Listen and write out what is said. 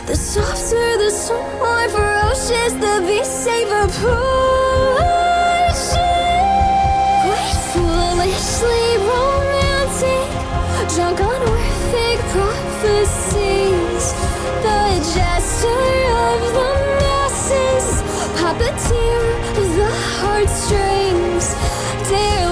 The softer the soul, more ferocious the beast, savor pushing. Quite foolishly romantic, drunk on Orphic prophecies. The jester of the masses, puppeteer of the heartstrings. Dare